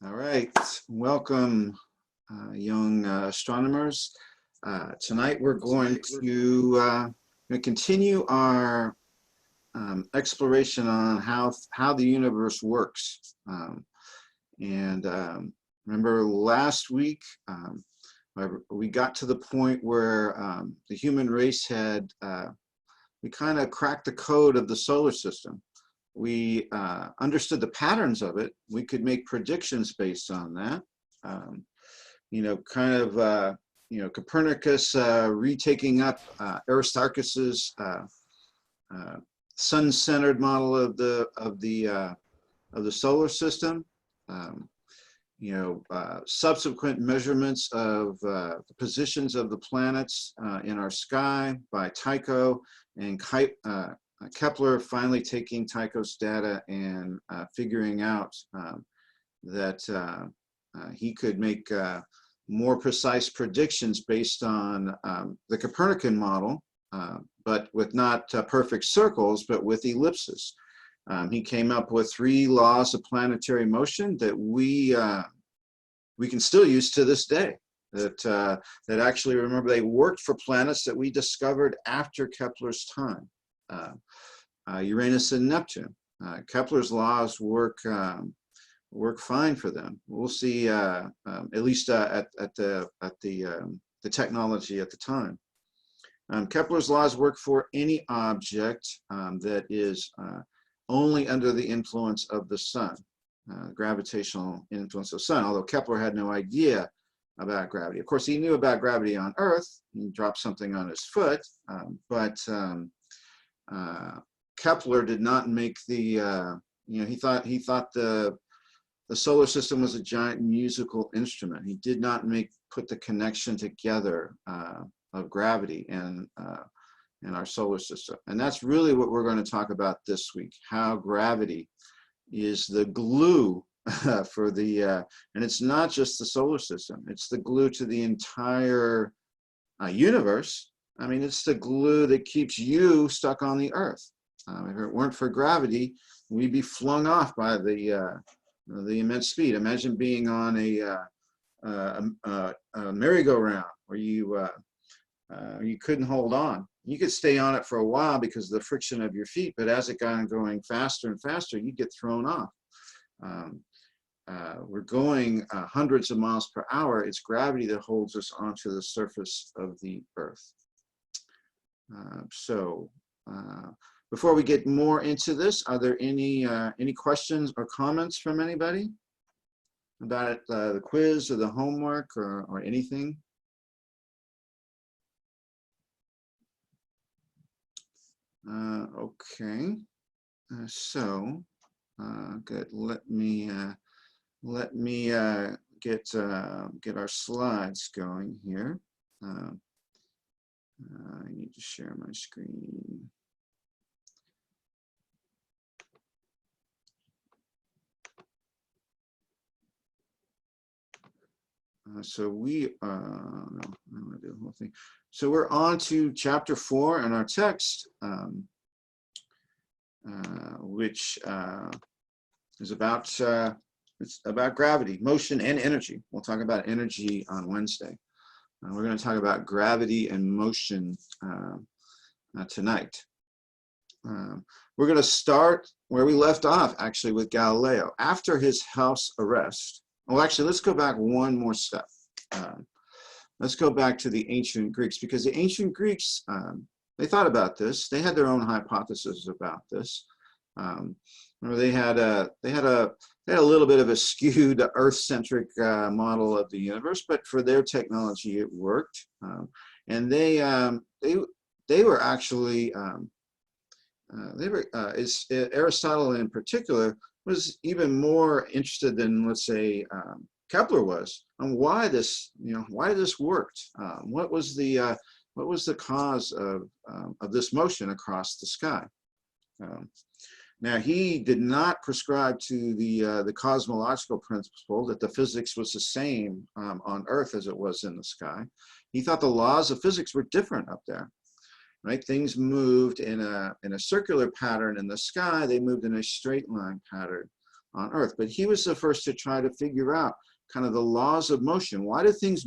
All right, welcome, young astronomers. Tonight we're going to continue our exploration on how the universe works. Remember last week we got to the point where the human race had we kind of cracked the code of the solar system. We understood the patterns of it. We could make predictions based on that. Copernicus retaking up Aristarchus's sun-centered model of the solar system. Subsequent measurements of the positions of the planets in our sky by Tycho and Kepler finally taking Tycho's data and figuring out that he could make more precise predictions based on the Copernican model, but with not perfect circles, but with ellipses. He came up with 3 laws of planetary motion that we can still use to this day. That actually, remember, they worked for planets that we discovered after Kepler's time. Uranus and Neptune. Kepler's laws work fine for them. We'll see, at least at the technology at the time. Kepler's laws work for any object that is only under the influence of the sun, gravitational influence of the sun. Although Kepler had no idea about gravity. Of course, he knew about gravity on Earth. He dropped something on his foot, but Kepler did not make the, he thought the solar system was a giant musical instrument. He did not put the connection together of gravity and our solar system. And that's really what we're going to talk about this week, how gravity is the glue for the, and it's not just the solar system, it's the glue to the entire universe. I mean, it's the glue that keeps you stuck on the Earth. If it weren't for gravity, we'd be flung off by the immense speed. Imagine being on a merry-go-round where you couldn't hold on. You could stay on it for a while because of the friction of your feet, but as it got going faster and faster, you get thrown off. We're going hundreds of miles per hour. It's gravity that holds us onto the surface of the Earth. Before we get more into this, are there any questions or comments from anybody about the quiz or the homework or anything? Okay, good. Let me get our slides going here. I need to share my screen. So we I'm gonna do the whole thing. So we're on to chapter 4 in our text, which is about it's about gravity, motion, and energy. We'll talk about energy on Wednesday. We're going to talk about gravity and motion tonight. We're going to start where we left off, actually, with Galileo after his house arrest. Well, actually, let's go back one more step. Let's go back to the ancient Greeks, because the ancient Greeks, they thought about this. They had their own hypothesis about this. Remember, they had a little bit of a skewed Earth-centric model of the universe, but for their technology, it worked. And they were actually Aristotle in particular was even more interested than, let's say, Kepler was on why this worked. What was the cause of this motion across the sky? Now, he did not prescribe to the cosmological principle that the physics was the same on Earth as it was in the sky. He thought the laws of physics were different up there. Right? Things moved in a circular pattern in the sky. They moved in a straight line pattern on Earth. But he was the first to try to figure out kind of the laws of motion. Why do things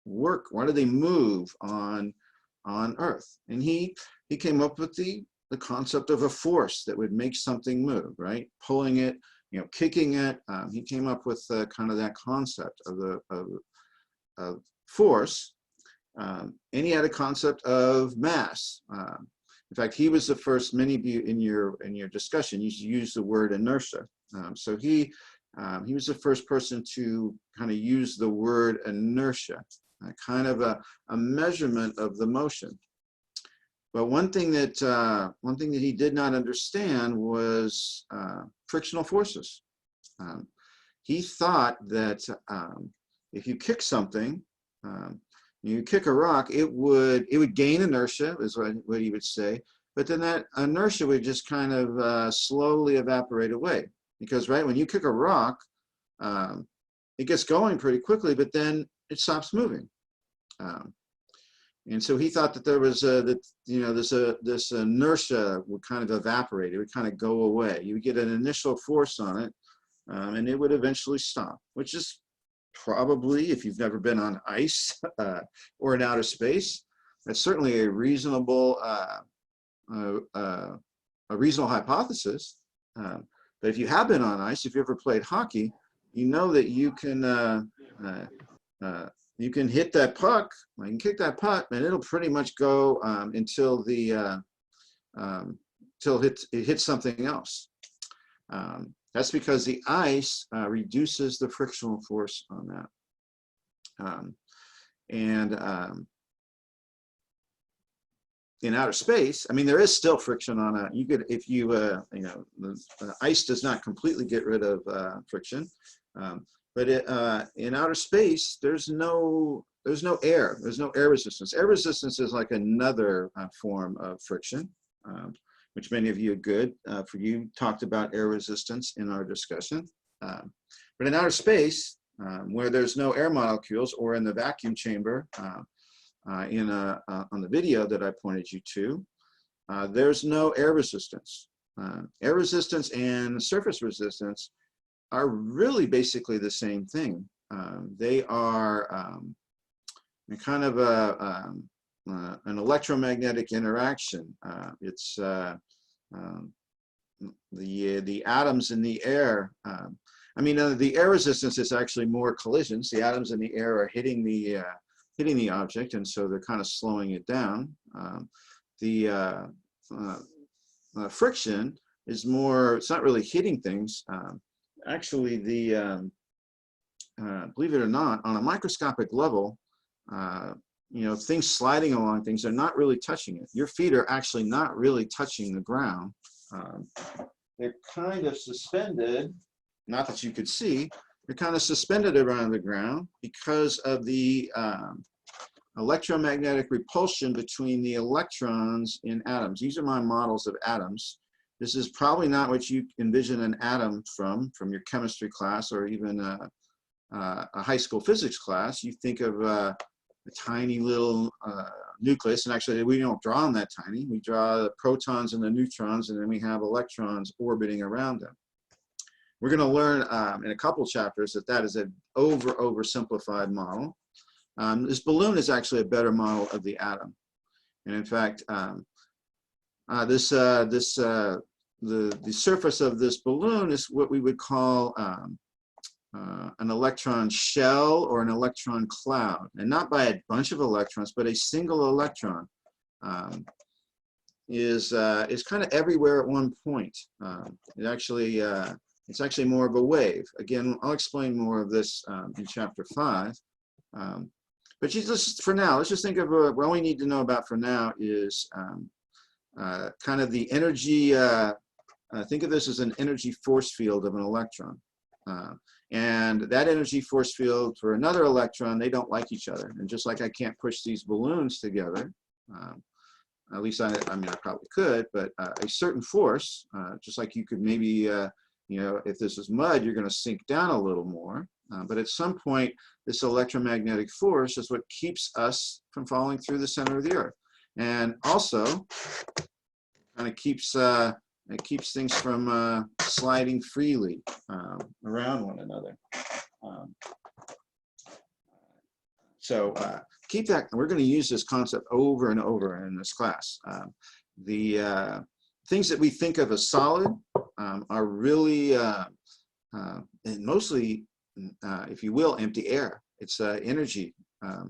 work? Why do they move on Earth? And he came up with the concept of a force that would make something move, right? Pulling it, you know, kicking it. He came up with kind of that concept of force. And he had a concept of mass. In fact, he was the first. Many of you in your discussion, you use the word inertia. So he was the first person to kind of use the word inertia, kind of a measurement of the motion. But one thing that he did not understand was frictional forces. He thought that if you kick something, you kick a rock, it would gain inertia, is what he would say. But then that inertia would just kind of slowly evaporate away. Because right when you kick a rock, it gets going pretty quickly, but then it stops moving. And so he thought that there was this inertia would kind of evaporate. It would kind of go away. You would get an initial force on it, and it would eventually stop, which is probably, if you've never been on ice or in outer space, that's certainly a reasonable hypothesis. But if you have been on ice, if you ever played hockey, you know that you can hit that puck, you can kick that puck, and it'll pretty much go until it hits something else. That's because the ice reduces the frictional force on that. In outer space, I mean, there is still friction on a. You could, if you, the ice does not completely get rid of friction. But in outer space, there's no air. There's no air resistance. Air resistance is like another form of friction, which many of you are good for. You talked about air resistance in our discussion. But in outer space, where there's no air molecules, or in the vacuum chamber, on the video that I pointed you to, there's no air resistance. Air resistance and surface resistance are really basically the same thing. They are kind of an electromagnetic interaction. It's the atoms in the air. The air resistance is actually more collisions. The atoms in the air are hitting the object, and so they're kind of slowing it down. The friction is more. It's not really hitting things. Actually, believe it or not, on a microscopic level, things sliding along things are not really touching it. Your feet are actually not really touching the ground. They're kind of suspended, not that you could see, they're kind of suspended around the ground because of the electromagnetic repulsion between the electrons in atoms. These are my models of atoms. This is probably not what you envision an atom from your chemistry class, or even a high school physics class. You think of a tiny little nucleus, and actually we don't draw them that tiny. We draw the protons and the neutrons, and then we have electrons orbiting around them. We're going to learn in a couple chapters that is an oversimplified model. This balloon is actually a better model of the atom, and in fact, the surface of this balloon is what we would call an electron shell or an electron cloud, and not by a bunch of electrons, but a single electron is kind of everywhere at one point. It's actually more of a wave. Again, I'll explain more of this in chapter 5. But for now, let's just think of what we need to know about for now is kind of the energy. Think of this as an energy force field of an electron. And that energy force field for another electron, they don't like each other. And just like I can't push these balloons together, at least I probably could, but a certain force, just like you could maybe, if this is mud, you're going to sink down a little more. But at some point, this electromagnetic force is what keeps us from falling through the center of the Earth. And also kind of keeps It keeps things from sliding freely around one another. Um, so keep that. We're going to use this concept over and over in this class. The things that we think of as solid are really and mostly, if you will, empty air. It's energy.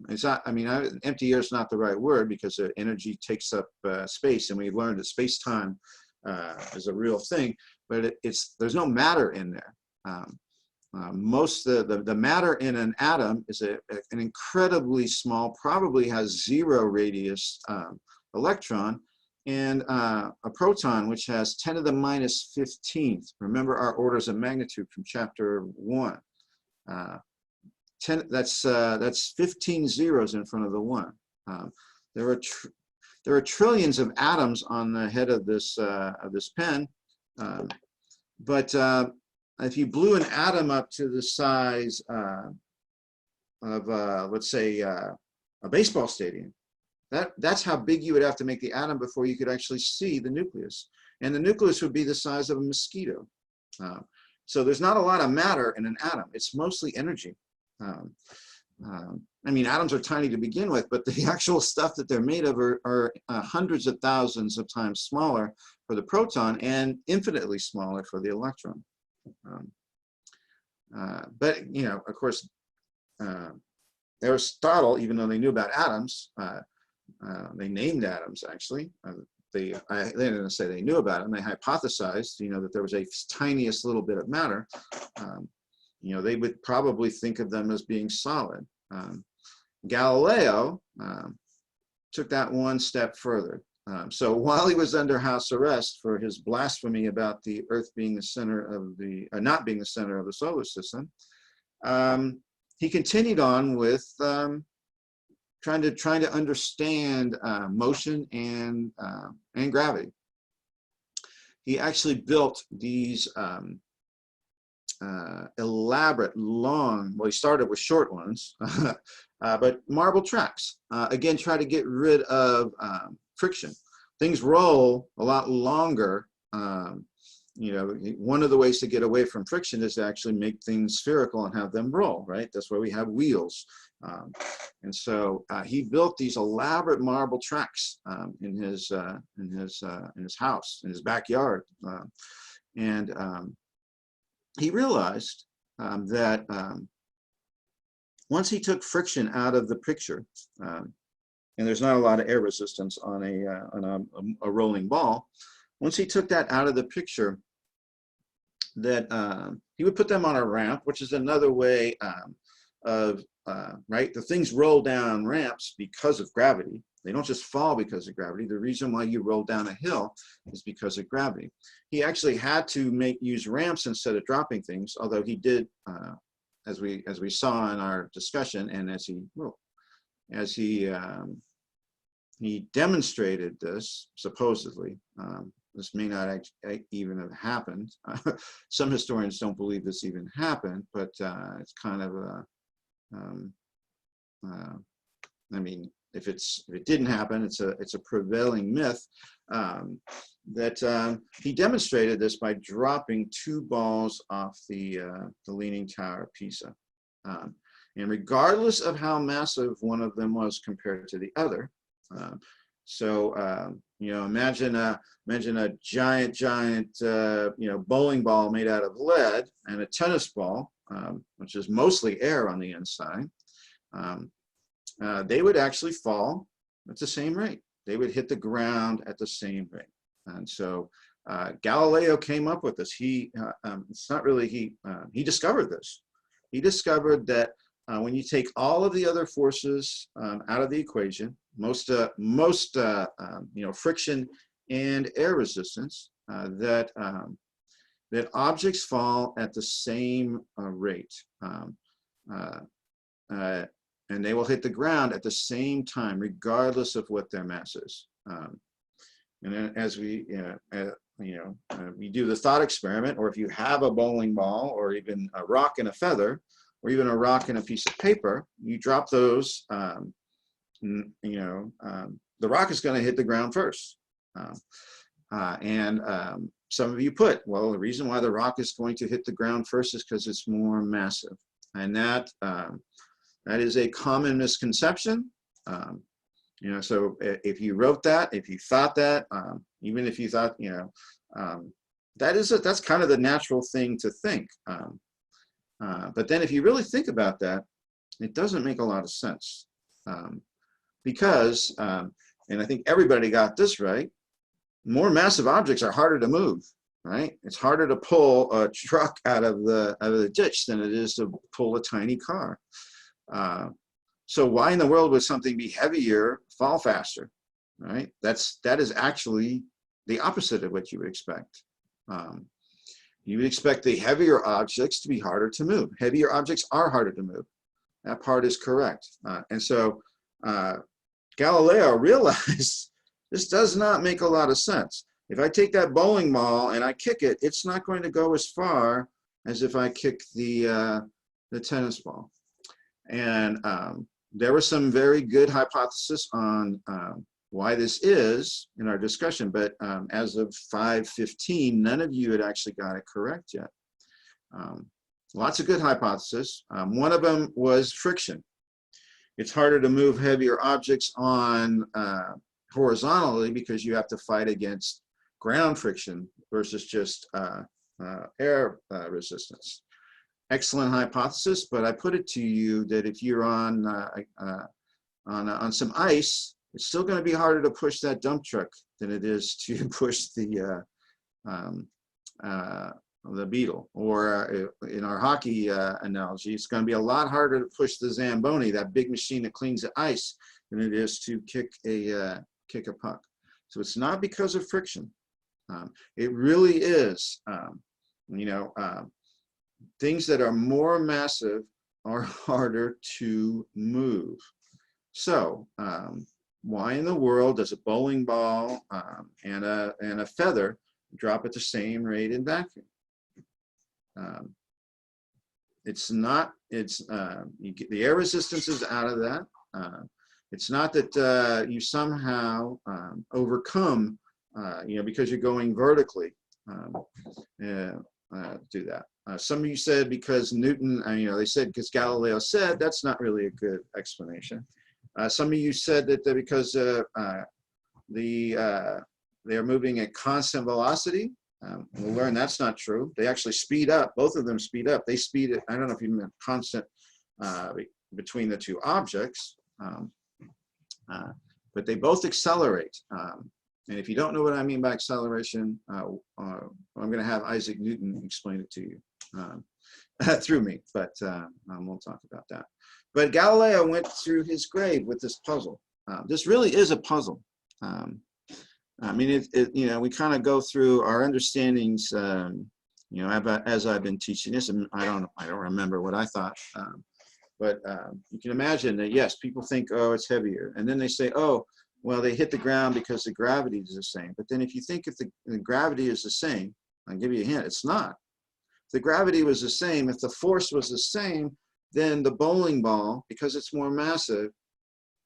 It's not, I mean, empty air is not the right word because energy takes up space, and we've learned that space-time is a real thing, but there's no matter in there. The matter in an atom is an incredibly small, probably has 0 radius electron, and a proton which has 10 to the minus 15th. Remember our orders of magnitude from chapter 1. 10, that's 15 zeros in front of the 1. There are trillions of atoms on the head of this pen, but if you blew an atom up to the size of let's say a baseball stadium, that's how big you would have to make the atom before you could actually see the nucleus, and the nucleus would be the size of a mosquito. So there's not a lot of matter in an atom. It's mostly energy. I mean, atoms are tiny to begin with, but the actual stuff that they're made of are hundreds of thousands of times smaller for the proton and infinitely smaller for the electron. But, you know, of course, Aristotle, even though they knew about atoms, they named atoms, actually. They didn't say they knew about them. They hypothesized, you know, that there was a tiniest little bit of matter. You know, they would probably think of them as being solid. Galileo took that one step further. So while he was under house arrest for his blasphemy about the Earth being the center of the, not being the center of the solar system, he continued on with trying to understand motion and gravity. He actually built these elaborate, long, well, he started with short ones, but marble tracks. Again, try to get rid of friction. Things roll a lot longer. You know, one of the ways to get away from friction is to actually make things spherical and have them roll, right? That's why we have wheels. And so he built these elaborate marble tracks in his house, in his backyard. He realized that once he took friction out of the picture, and there's not a lot of air resistance on a rolling ball, once he took that out of the picture, that he would put them on a ramp, which is another way of, right, the things roll down ramps because of gravity. They don't just fall because of gravity. The reason why you roll down a hill is because of gravity. He actually had to use ramps instead of dropping things, although he did, as we saw in our discussion, and as he demonstrated this, supposedly. This may not even have happened. Some historians don't believe this even happened, but it's kind of a, I mean, if it didn't happen, it's a prevailing myth that he demonstrated this by dropping 2 balls off the Leaning Tower of Pisa, and regardless of how massive one of them was compared to the other. You know, imagine a giant you know, bowling ball made out of lead and a tennis ball, which is mostly air on the inside. They would actually fall at the same rate. They would hit the ground at the same rate. And so Galileo came up with this. It's not really he discovered this. He discovered that when you take all of the other forces out of the equation, most you know, friction and air resistance, that objects fall at the same rate, and they will hit the ground at the same time, regardless of what their mass is. And then as we we do the thought experiment, or if you have a bowling ball, or even a rock and a feather, or even a rock and a piece of paper, you drop those, you know, the rock is going to hit the ground first. some of you put, well, the reason why the rock is going to hit the ground first is because it's more massive. And that is a common misconception. You know, so if you wrote that, if you thought that, even if you thought, you know, that's kind of the natural thing to think. But then if you really think about that, it doesn't make a lot of sense. Because, and I think everybody got this right, more massive objects are harder to move, right? It's harder to pull a truck out of the ditch than it is to pull a tiny car. So why in the world would something be heavier fall faster, right? That is actually the opposite of what you would expect. You would expect the heavier objects to be harder to move. Heavier objects are harder to move. That part is correct. And so Galileo realized this does not make a lot of sense. If I take that bowling ball and I kick it, it's not going to go as far as if I kick the tennis ball. And there were some very good hypotheses on why this is in our discussion, but as of 5:15, none of you had actually got it correct yet. Lots of good hypotheses. One of them was friction. It's harder to move heavier objects on horizontally because you have to fight against ground friction versus just air resistance. Excellent hypothesis, but I put it to you that if you're on some ice, it's still going to be harder to push that dump truck than it is to push the Beetle. Or in our hockey analogy, it's going to be a lot harder to push the Zamboni, that big machine that cleans the ice, than it is to kick a puck. So it's not because of friction. It really is, you know, things that are more massive are harder to move. So why in the world does a bowling ball and a feather drop at the same rate in vacuum? It's not, you get, the air resistance is out of that. It's not that you somehow overcome, you know, because you're going vertically, do that. Some of you said because Newton, you know, they said because Galileo said, that's not really a good explanation. Some of you said that because they're moving at constant velocity. We'll learn that's not true. They actually speed up. Both of them speed up. They speed it. I don't know if you meant constant between the two objects, but they both accelerate. And if you don't know what I mean by acceleration, I'm going to have Isaac Newton explain it to you through me, but we'll talk about that. But Galileo went through his grave with this puzzle. This really is a puzzle. I mean, you know, we kind of go through our understandings, you know, as I've been teaching this, and I don't remember what I thought, but you can imagine that, yes, people think, oh, it's heavier. And then they say, oh, well, they hit the ground because the gravity is the same. But then if you think if the gravity is the same, I'll give you a hint, it's not. If the gravity was the same, if the force was the same, then the bowling ball, because it's more massive,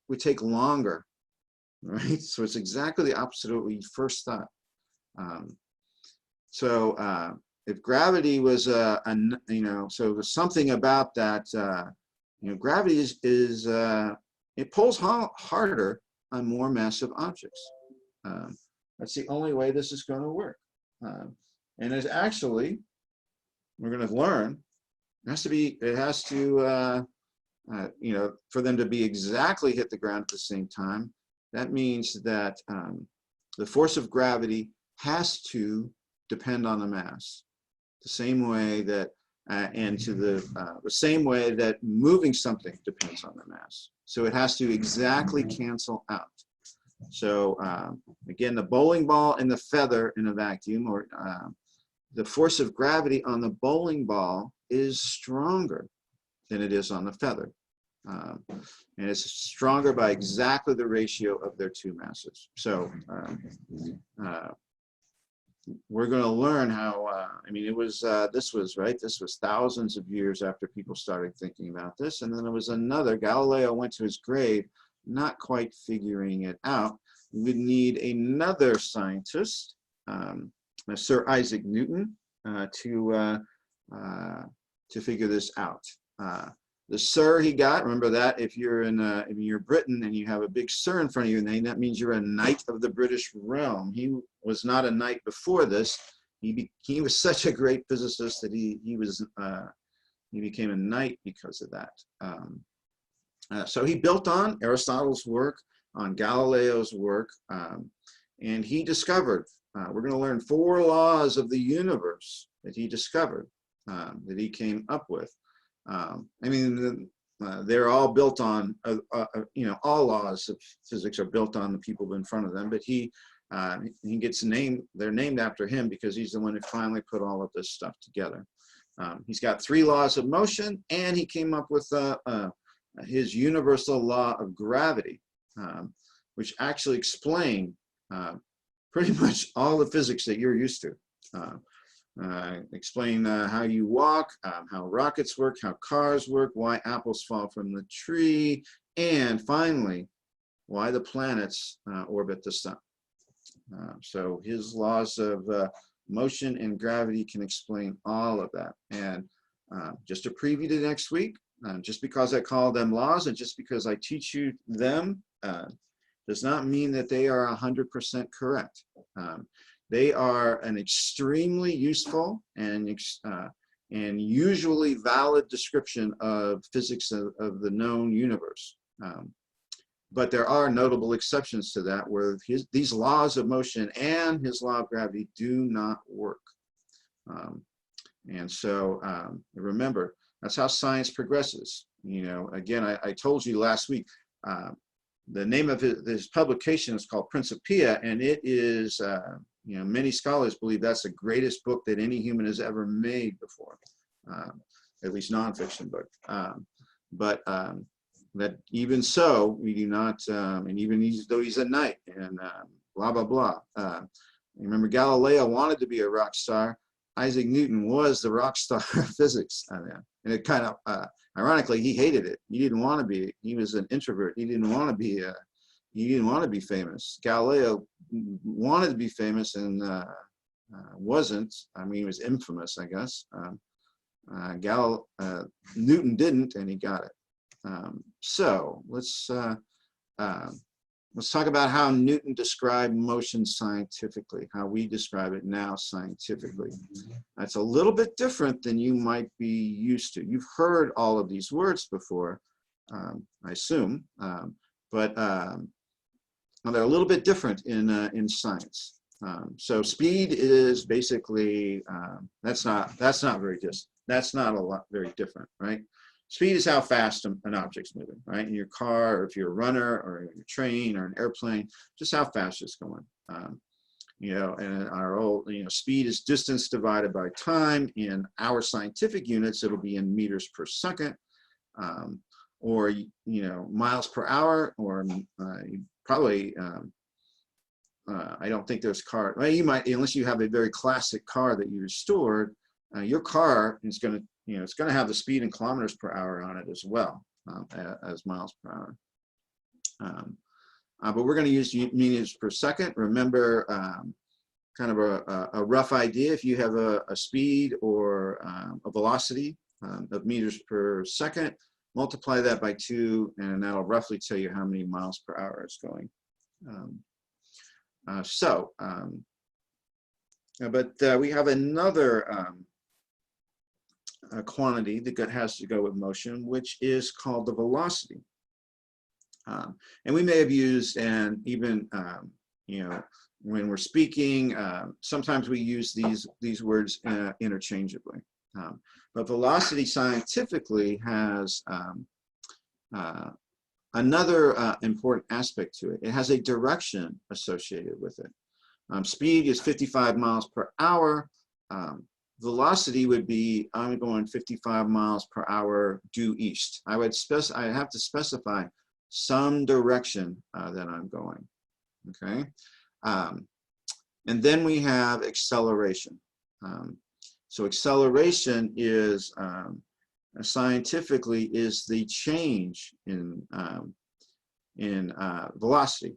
would take longer, right? So it's exactly the opposite of what you first thought. If gravity was, you know, so there's something about that, you know, gravity is it pulls harder on more massive objects. That's the only way this is going to work. And it's actually, we're going to learn, it has to, you know, for them to be exactly hit the ground at the same time, that means that the force of gravity has to depend on the mass, the same way that, and to the same way that moving something depends on the mass. So it has to exactly cancel out. So again, the bowling ball and the feather in a vacuum, or the force of gravity on the bowling ball is stronger than it is on the feather. And it's stronger by exactly the ratio of their two masses. So we're going to learn how, I mean, it was, this was thousands of years after people started thinking about this. And then there was another, Galileo went to his grave, not quite figuring it out. We would need another scientist Sir Isaac Newton to figure this out. The Sir he got, remember that if you're in Britain and you have a big Sir in front of your name, that means you're a knight of the British realm. He was not a knight before this. He was such a great physicist that he became a knight because of that. So he built on Aristotle's work, on Galileo's work, and he discovered, we're going to learn 4 laws of the universe that he discovered, that he came up with. I mean, they're all built on, all laws of physics are built on the people in front of them, but he gets they're named after him because he's the one who finally put all of this stuff together. He's got 3 laws of motion, and he came up with his universal law of gravity, which actually explain pretty much all the physics that you're used to. Explain how you walk, how rockets work, how cars work, why apples fall from the tree, and finally, why the planets orbit the sun. So his laws of motion and gravity can explain all of that. And just to preview to next week, just because I call them laws and just because I teach you them does not mean that they are 100% correct. They are an extremely useful and usually valid description of physics of the known universe. But there are notable exceptions to that where these laws of motion and his law of gravity do not work. And so remember, that's how science progresses. Again, I told you last week, the name of his publication is called Principia, and it is, many scholars believe that's the greatest book that any human has ever made before, at least nonfiction book. But that even so, we do not, and even though he's a knight and blah, blah, blah. Remember, Galileo wanted to be a rock star. Isaac Newton was the rock star of physics. And it kind of, ironically, he hated it. He didn't want to be, he was an introvert. He didn't want to be famous. Galileo wanted to be famous and wasn't. I mean, he was infamous, I guess. Newton didn't, and he got it. So let's talk about how Newton described motion scientifically, how we describe it now scientifically. That's a little bit different than you might be used to. You've heard all of these words before, I assume, but they're a little bit different in science. So speed is basically that's not very very different, right? Speed is how fast an object's moving, right? In your car, or if you're a runner, or in a train, or an airplane, just how fast it's going. And our old, speed is distance divided by time. In our scientific units, it'll be in meters per second, or miles per hour, or probably. I don't think there's car. Well, you might, unless you have a very classic car that you restored. Your car is going to, it's going to have the speed in kilometers per hour on it as well as miles per hour. But we're going to use meters per second. Remember, kind of a rough idea. If you have a speed or a velocity of meters per second, multiply that by 2, and that'll roughly tell you how many miles per hour it's going. But we have another quantity that has to go with motion, which is called the velocity. And we may have used, and even when we're speaking, sometimes we use these words interchangeably. But velocity scientifically has another important aspect to it. It has a direction associated with it. Speed is 55 miles per hour. Velocity would be, I'm going 55 miles per hour due east. I have to specify some direction that I'm going, okay? And then we have acceleration. So acceleration is, scientifically, is the change in velocity.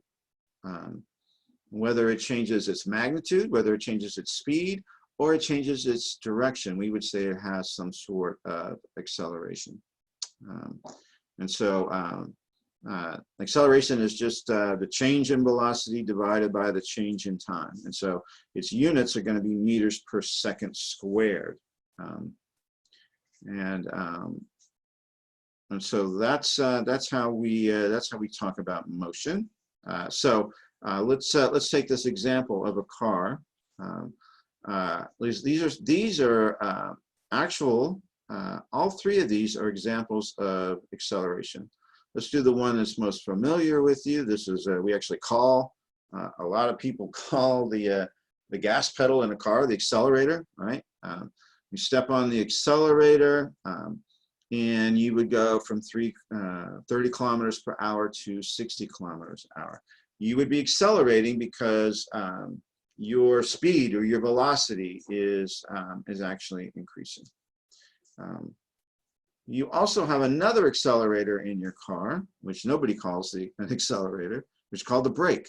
whether it changes its magnitude, whether it changes its speed, or it changes its direction, we would say it has some sort of acceleration. And so acceleration is just the change in velocity divided by the change in time. And so its units are going to be meters per second squared. And so that's how we talk about motion. Let's take this example of a car. These are actual. All three of these are examples of acceleration. Let's do the one that's most familiar with you. This is we actually call a lot of people call the gas pedal in a car the accelerator, right? You step on the accelerator, and you would go from 30 kilometers per hour to 60 kilometers per hour. You would be accelerating because your speed or your velocity is actually increasing. You also have another accelerator in your car, which nobody calls an accelerator, which is called the brake.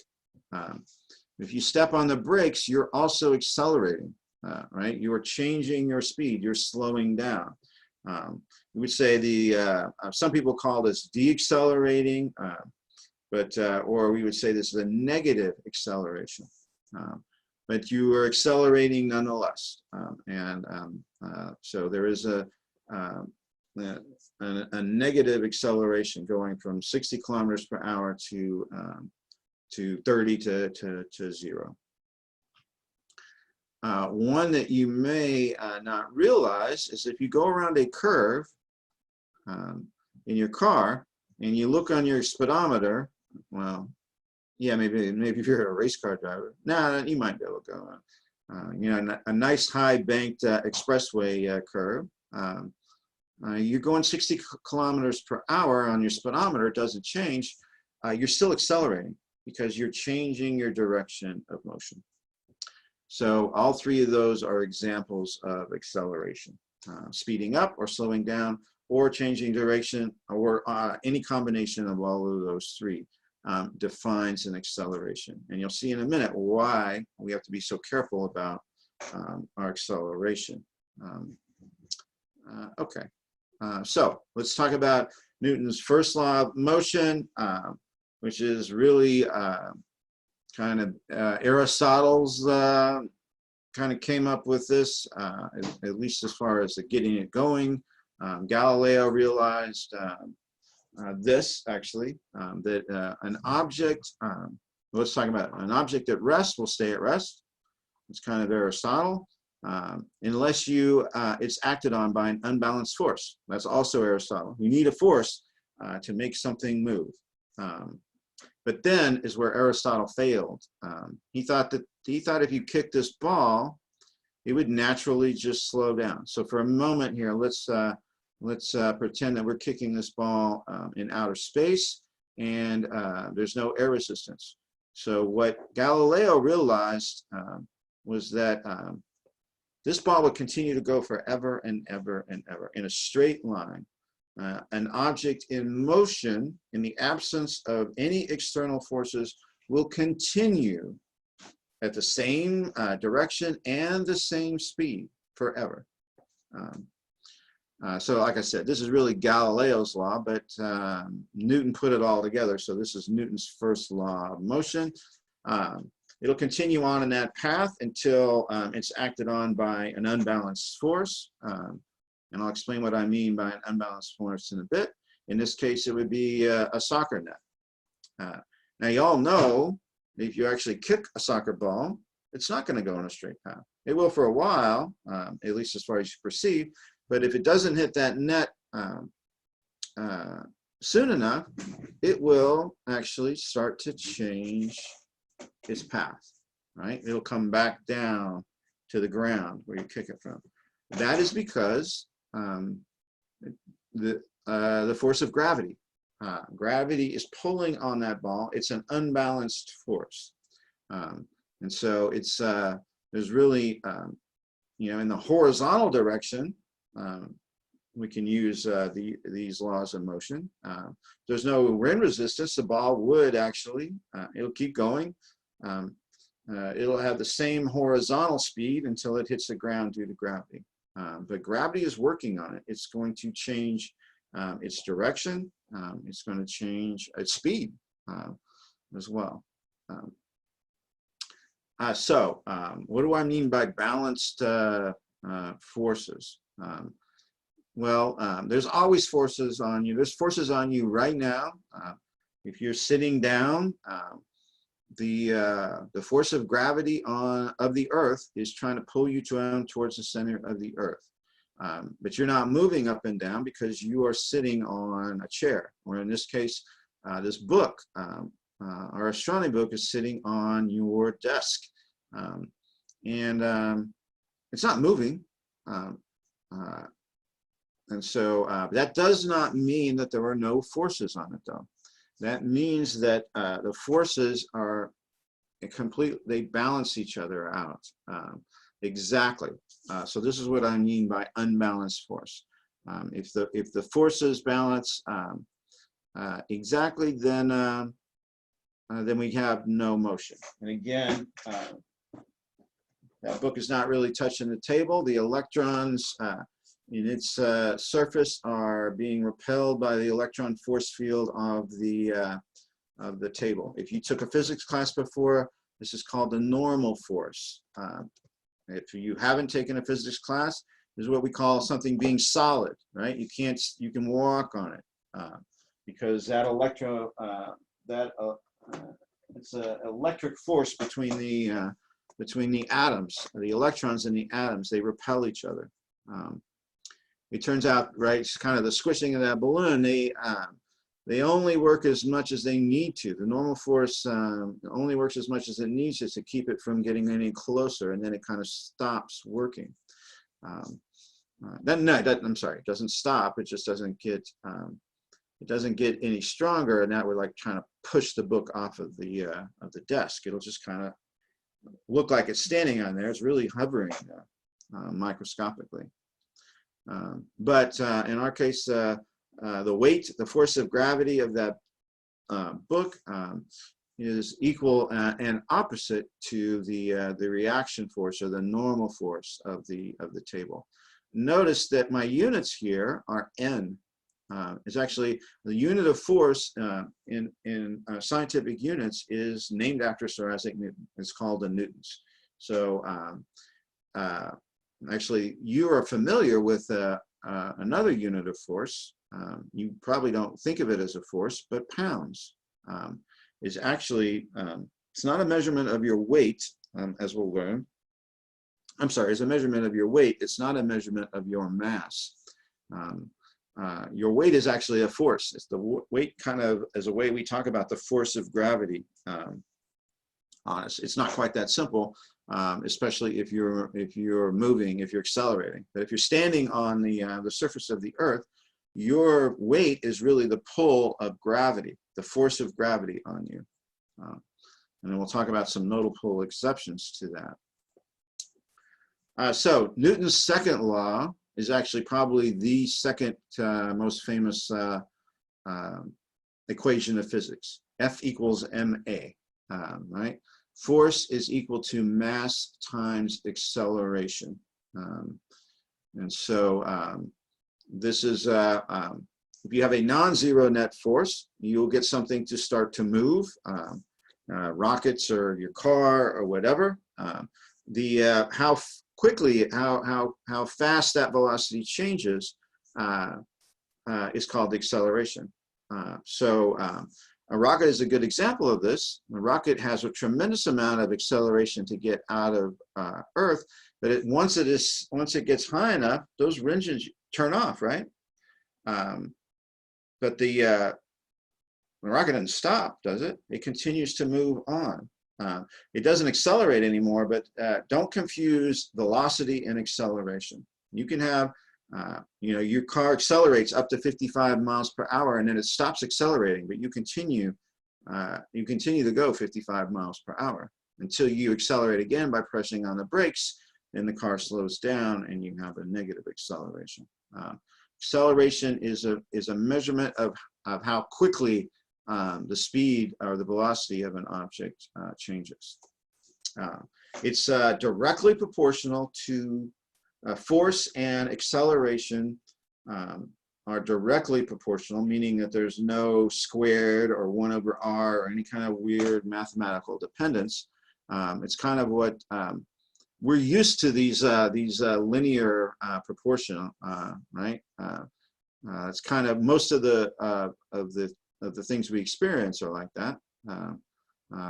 If you step on the brakes, you're also accelerating, right? You are changing your speed, you're slowing down. We would say some people call this deaccelerating, or we would say this is a negative acceleration. But you are accelerating nonetheless. So there is a negative acceleration going from 60 kilometers per hour to 30 to 0. One that you may not realize is if you go around a curve in your car and you look on your speedometer, well, yeah, maybe if you're a race car driver, you might be able to go on. A nice high banked expressway curve. You're going 60 kilometers per hour on your speedometer, it doesn't change. You're still accelerating because you're changing your direction of motion. So all three of those are examples of acceleration, speeding up or slowing down or changing direction, or any combination of all of those three defines an acceleration. And you'll see in a minute why we have to be so careful about our acceleration. Okay, so let's talk about Newton's first law of motion, which is really kind of Aristotle's kind of came up with this, at least as far as getting it going. Galileo realized this actually, that an object, let's talk about an object at rest will stay at rest. It's kind of Aristotle, unless it's acted on by an unbalanced force. That's also Aristotle. You need a force to make something move. But then is where Aristotle failed. He thought if you kick this ball, it would naturally just slow down. So for a moment here, let's pretend that we're kicking this ball in outer space, and there's no air resistance. So what Galileo realized was that this ball would continue to go forever and ever and ever in a straight line. An object in motion, in the absence of any external forces, will continue at the same direction and the same speed forever. So like I said, this is really Galileo's law, but Newton put it all together. So this is Newton's first law of motion. It'll continue on in that path until it's acted on by an unbalanced force. And I'll explain what I mean by an unbalanced force in a bit. In this case, it would be a soccer net. Now, you all know that if you actually kick a soccer ball, it's not going to go in a straight path. It will for a while, at least as far as you perceive. But if it doesn't hit that net soon enough, it will actually start to change its path, right? It'll come back down to the ground where you kick it from. That is because the force of gravity. Gravity is pulling on that ball. It's an unbalanced force. And so it's, there's really, in the horizontal direction, we can use these laws of motion. There's no wind resistance. The ball would actually, it'll keep going. it'll have the same horizontal speed until it hits the ground due to gravity. But gravity is working on it. It's going to change its direction. It's going to change its speed as well. What do I mean by balanced forces? There's always forces on you. There's forces on you right now. If you're sitting down, the force of gravity of the Earth is trying to pull you down towards the center of the Earth. But you're not moving up and down because you are sitting on a chair, or in this case, this book, our astronomy book, is sitting on your desk. It's not moving. That does not mean that there are no forces on it, though. That means that the forces are they balance each other out. Exactly. So this is what I mean by unbalanced force. If the forces balance exactly, then we have no motion. And again, that book is not really touching the table. The electrons in its surface are being repelled by the electron force field of the table. If you took a physics class before, this is called the normal force. If you haven't taken a physics class, this is what we call something being solid, right? You can walk on it because that it's an electric force between the atoms, the electrons in the atoms. They repel each other. It turns out, right, it's kind of the squishing of that balloon. They only work as much as they need to. The normal force only works as much as it needs to keep it from getting any closer, and then it kind of stops working. I'm sorry, it doesn't stop. It just doesn't get any stronger, and that would like trying to push the book off of the desk. It'll just kind of look like it's standing on there. It's really hovering microscopically. But in our case, the weight, the force of gravity of that book is equal and opposite to the reaction force, or the normal force of the table. Notice that my units here are N. It's actually the unit of force in scientific units is named after Sir Isaac Newton. It's called the newtons. So actually, you are familiar with another unit of force. You probably don't think of it as a force, but pounds is actually, it's not a measurement of your weight, as we'll learn. I'm sorry, it's a measurement of your weight. It's not a measurement of your mass. Your weight is actually a force. It's the weight kind of as a way we talk about the force of gravity on us. It's not quite that simple, especially if you're moving, if you're accelerating. But if you're standing on the surface of the Earth, your weight is really the pull of gravity, the force of gravity on you. And then we'll talk about some notable exceptions to that. So Newton's second law is actually probably the second most famous equation of physics. F equals ma, right? Force is equal to mass times acceleration. This is, if you have a non-zero net force, you'll get something to start to move, rockets or your car or whatever. How quickly, how fast that velocity changes is called the acceleration. A rocket is a good example of this. The rocket has a tremendous amount of acceleration to get out of Earth, but once it gets high enough, those engines turn off, right? But the rocket doesn't stop, does it? It continues to move on. It doesn't accelerate anymore, but don't confuse velocity and acceleration. You can have, your car accelerates up to 55 miles per hour, and then it stops accelerating, but you continue to go 55 miles per hour until you accelerate again by pressing on the brakes. Then the car slows down, and you have a negative acceleration. Acceleration is a measurement of how quickly the speed or the velocity of an object changes. It's directly proportional to force and acceleration are directly proportional, meaning that there's no squared or 1/r or any kind of weird mathematical dependence. It's kind of what we're used to, these linear proportional, right? It's kind of most of the things we experience are like that,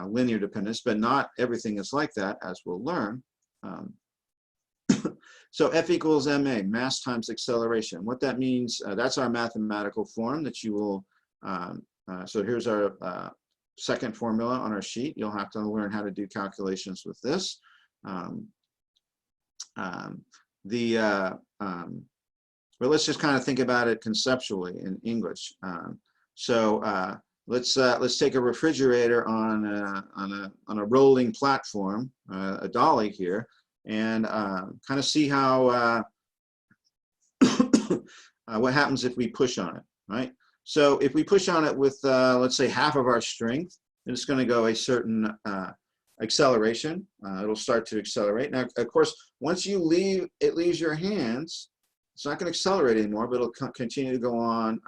linear dependence, but not everything is like that, as we'll learn. So F equals ma, mass times acceleration. What that means, that's our mathematical form that you will, so here's our second formula on our sheet. You'll have to learn how to do calculations with this. But let's just kind of think about it conceptually in English. Let's take a refrigerator on a rolling platform, a dolly here, and kind of see how what happens if we push on it, right? So if we push on it with let's say half of our strength, it's going to go a certain acceleration. It'll start to accelerate. Now, of course, once it leaves your hands, it's not going to accelerate anymore, but it'll continue to go on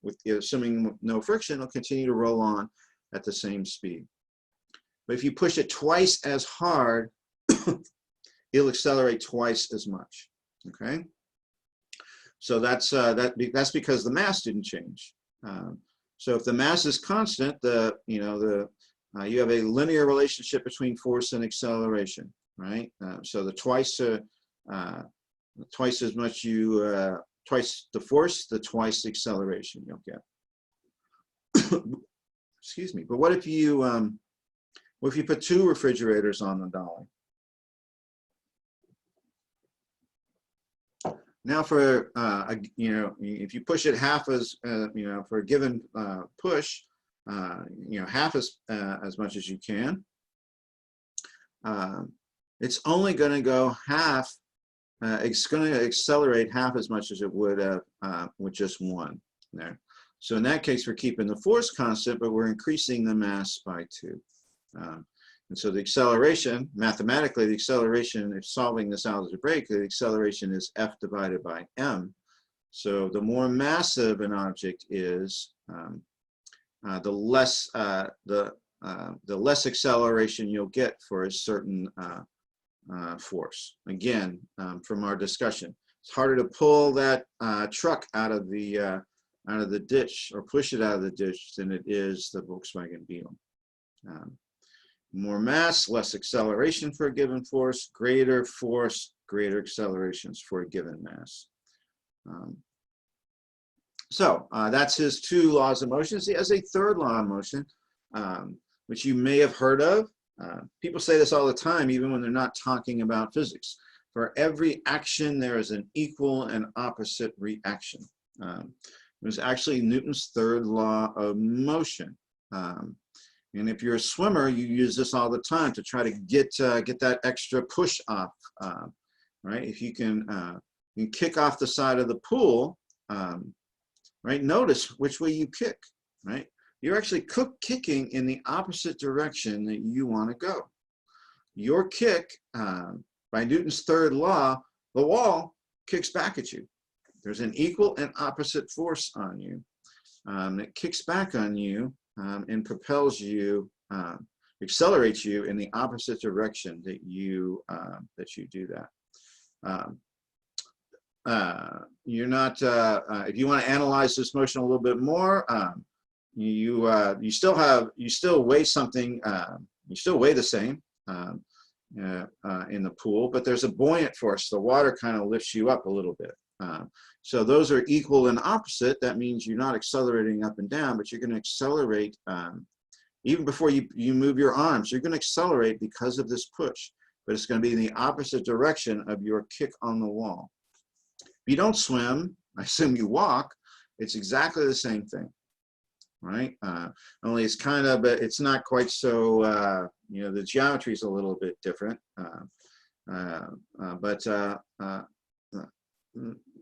with, assuming no friction, it'll continue to roll on at the same speed. But if you push it twice as hard, it'll accelerate twice as much. Okay, so that's because the mass didn't change. So if the mass is constant, you have a linear relationship between force and acceleration, right? So the twice as much twice the force, the twice the acceleration you'll get. Excuse me. But what if you put two refrigerators on the dolly? Now, for if you push it half as for a given push, half as much as you can, it's only going to go half. It's going to accelerate half as much as it would with just one there. So in that case, we're keeping the force constant, but we're increasing the mass by 2. And so the acceleration, mathematically, the acceleration, if solving this algebraically, the acceleration is F divided by m. So the more massive an object is, the less acceleration you'll get for a certain force. Again, from our discussion, it's harder to pull that truck out of the ditch or push it out of the ditch than it is the Volkswagen Beetle. More mass, less acceleration for a given force, greater force, greater accelerations for a given mass. So that's his 2 laws of motion. He has a third law of motion, which you may have heard of. People say this all the time, even when they're not talking about physics. For every action, there is an equal and opposite reaction. It was actually Newton's third law of motion. And if you're a swimmer, you use this all the time to try to get that extra push off, right? If you can kick off the side of the pool, right? Notice which way you kick, right? You're actually kicking in the opposite direction that you want to go. Your kick, by Newton's third law, the wall kicks back at you. There's an equal and opposite force on you that kicks back on you and propels you, accelerates you in the opposite direction that you do that. You're not. If you want to analyze this motion a little bit more, you still weigh something. You still weigh the same in the pool, but there's a buoyant force. The water kind of lifts you up a little bit. So those are equal and opposite. That means you're not accelerating up and down, but you're going to accelerate even before you move your arms. You're going to accelerate because of this push, but it's going to be in the opposite direction of your kick on the wall. If you don't swim, I assume you walk, it's exactly the same thing, right? Only it's kind of, it's not quite so, the geometry is a little bit different.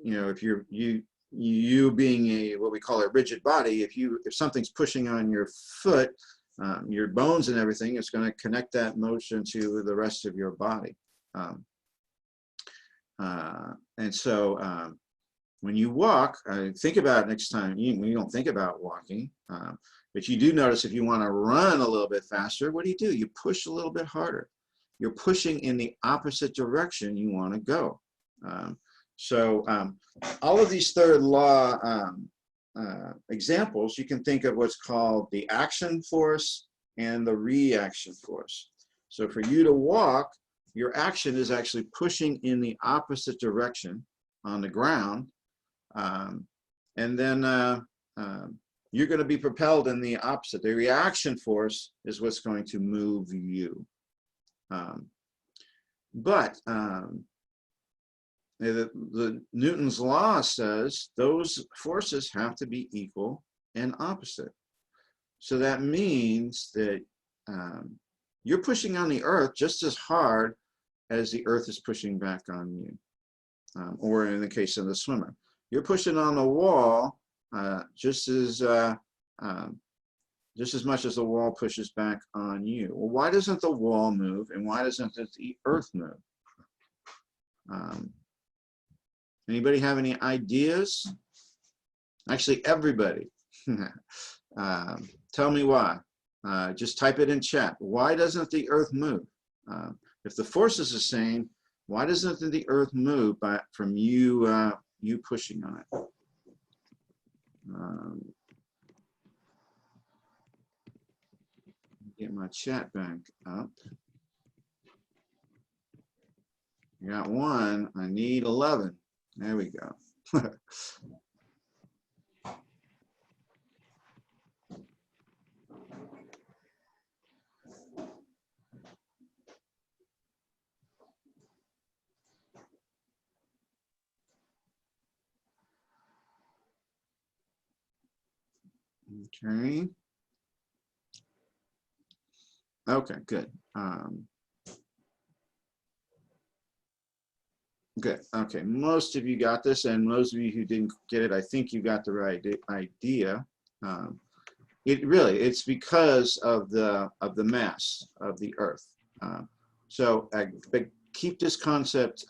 If you being what we call a rigid body, if something's pushing on your foot, your bones and everything. It's going to connect that motion to the rest of your body. And so when you walk, think about it next time. You don't think about walking, but you do notice if you want to run a little bit faster, what do? You push a little bit harder. You're pushing in the opposite direction you want to go. So all of these third law examples, you can think of what's called the action force and the reaction force. So for you to walk, your action is actually pushing in the opposite direction on the ground. And then you're going to be propelled in the opposite. The reaction force is what's going to move you. But the Newton's law says those forces have to be equal and opposite. So that means that you're pushing on the earth just as hard as the earth is pushing back on you. Or in the case of the swimmer, you're pushing on the wall just as much as the wall pushes back on you. Well, why doesn't the wall move, and why doesn't the earth move? Anybody have any ideas? Actually, everybody. Tell me why. Just type it in chat. Why doesn't the earth move? If the force is the same, why doesn't the earth move from you you pushing on it? Get my chat back up. You got 1. I need 11. There we go. Okay. Okay, good. Good. Okay, most of you got this, and most of you who didn't get it, I think you got the right idea. It's because of the mass of the Earth. So keep this concept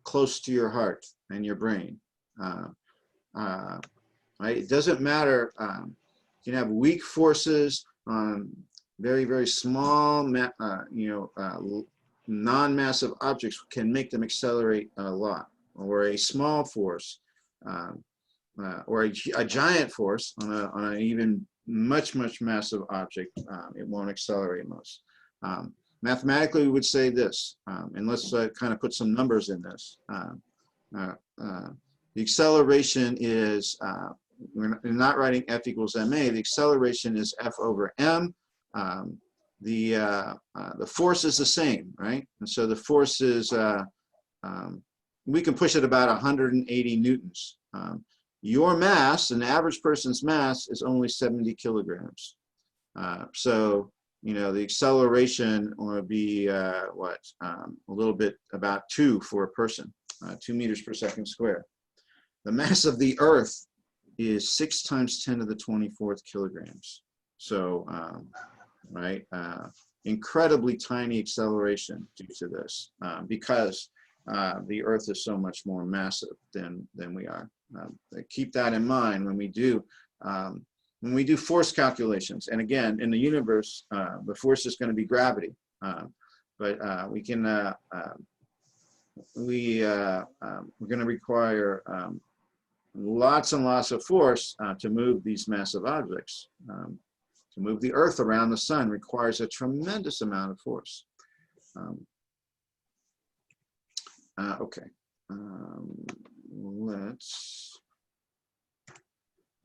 close to your heart and your brain. Right? It doesn't matter. You can have weak forces on very, very small, non-massive objects can make them accelerate a lot, or a small force, or a giant force on an even much massive object, it won't accelerate most. Mathematically, we would say this, and let's kind of put some numbers in this. The acceleration is, we're not writing F equals ma, the acceleration is F over m. The force is the same, right? And so the force is, we can push it about 180 newtons. Your mass, an average person's mass, is only 70 kilograms. So, you know, the acceleration would be, a little bit about 2 for a person, 2 meters per second square. The mass of the Earth is 6 times 10 to the 24th kilograms. So, right, incredibly tiny acceleration due to this, because the Earth is so much more massive than we are. Keep that in mind when we do force calculations. And again, in the universe, the force is going to be gravity, but we can we're going to require lots and lots of force to move these massive objects. To move the Earth around the sun requires a tremendous amount of force. Okay, let's.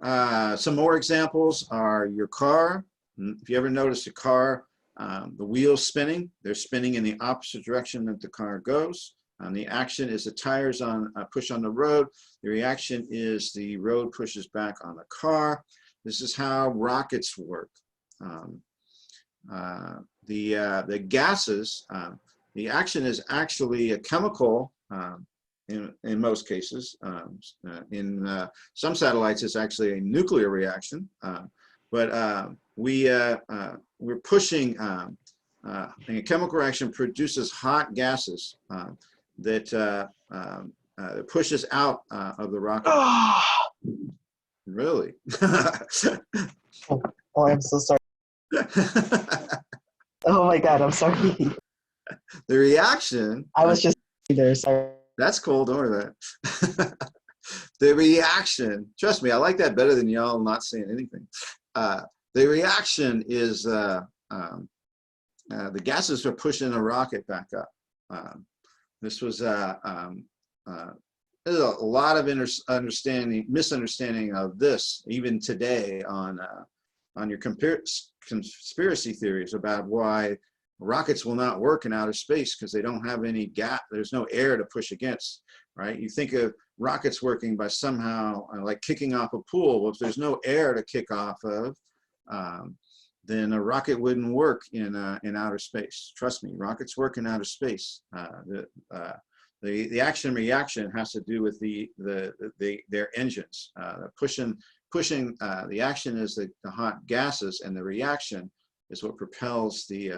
Some more examples are your car. If you ever notice a car, the wheels spinning, they're spinning in the opposite direction that the car goes. The action is the tires push on the road. The reaction is the road pushes back on the car. This is how rockets work. The gases, the action is actually a chemical in most cases. In some satellites, it's actually a nuclear reaction. but we're pushing. A chemical reaction produces hot gases that pushes out of the rocket. Really? Oh, I'm so sorry. Oh my God, I'm sorry. The reaction. I was just there. Sorry. That's cool. Don't worry about it. The reaction. Trust me, I like that better than y'all not saying anything. The reaction is the gases are pushing the rocket back up. This was there's a lot of misunderstanding of this even today on your conspiracy theories about why rockets will not work in outer space because they don't have any gap. There's no air to push against, right? You think of rockets working by somehow like kicking off a pool. Well, if there's no air to kick off of, then a rocket wouldn't work in outer space. Trust me, rockets work in outer space. The action reaction has to do with their engines. Pushing the action is the hot gases, and the reaction is what propels the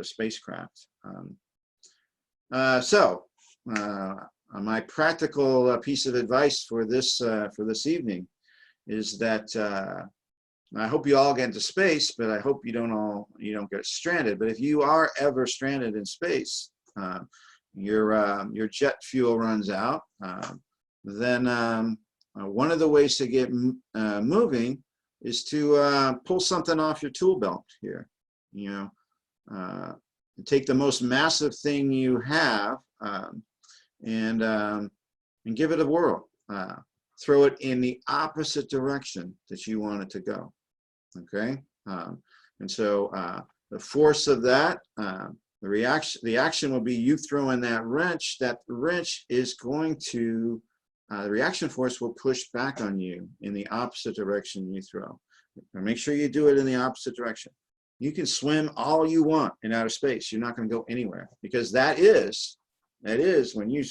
spacecraft. My practical piece of advice for this evening is that I hope you all get into space, but I hope you don't get stranded. But if you are ever stranded in space, your jet fuel runs out, then one of the ways to get moving is to pull something off your tool belt here. Take the most massive thing you have and give it a whirl. Throw it in the opposite direction that you want it to go. Okay, and so the force of that, the action will be you throwing that wrench. That wrench is going to, the reaction force will push back on you in the opposite direction you throw. And make sure you do it in the opposite direction. You can swim all you want in outer space. You're not going to go anywhere, because that is when you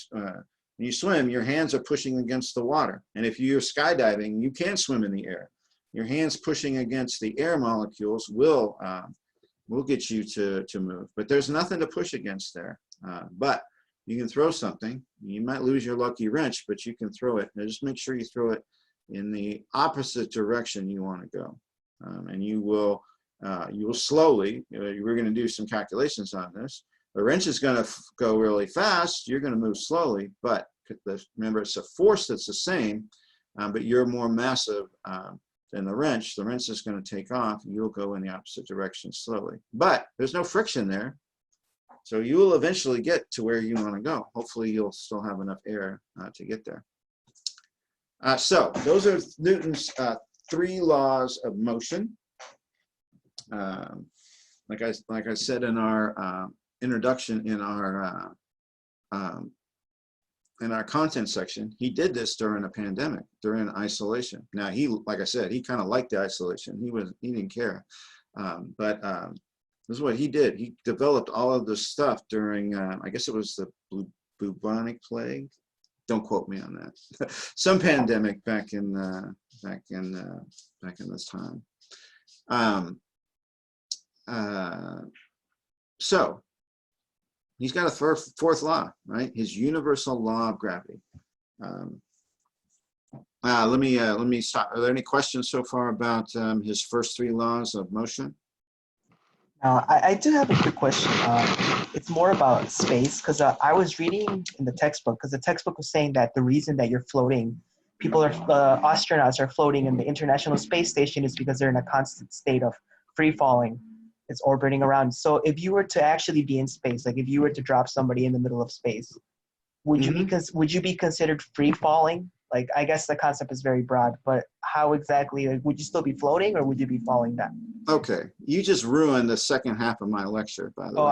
swim, your hands are pushing against the water. And if you're skydiving, you can't swim in the air. Your hands pushing against the air molecules will get you to move. But there's nothing to push against there. But you can throw something. You might lose your lucky wrench, but you can throw it. Now just make sure you throw it in the opposite direction you want to go. And you will slowly, we're going to do some calculations on this. The wrench is going to go really fast. You're going to move slowly, but remember, it's a force that's the same, but you're more massive than the wrench. The wrench is going to take off. You'll go in the opposite direction slowly, but there's no friction there. So you will eventually get to where you want to go. Hopefully you'll still have enough air to get there. So those are Newton's 3 laws of motion. Like I said in our introduction in our content section, he did this during a pandemic, during isolation. Now like I said, he kind of liked the isolation. He didn't care, but this is what he did. He developed all of this stuff during I guess it was the bubonic plague. Don't quote me on that. Some pandemic back in this time. So he's got a fourth law, right? His universal law of gravity. Let me stop. Are there any questions so far about his first 3 laws of motion? I do have a quick question. It's more about space, because I was reading in the textbook, because the textbook was saying that the reason that you're floating, astronauts are floating in the International Space Station is because they're in a constant state of free falling. It's orbiting around. So if you were to actually be in space, like if you were to drop somebody in the middle of space, would you be considered free falling? Like, I guess the concept is very broad, but how exactly, like, would you still be floating, or would you be falling down? Okay, you just ruined the second half of my lecture, by the way.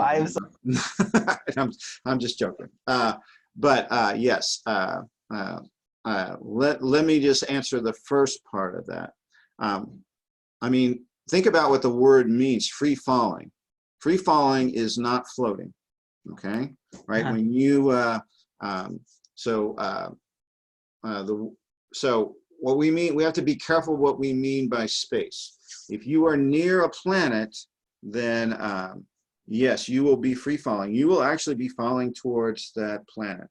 I'm just joking. But yes, let me just answer the first part of that. I mean, think about what the word means, free falling. Free falling is not floating, okay? Right, when you, so what we mean, we have to be careful what we mean by space. If you are near a planet, then yes, you will be free falling. You will actually be falling towards that planet,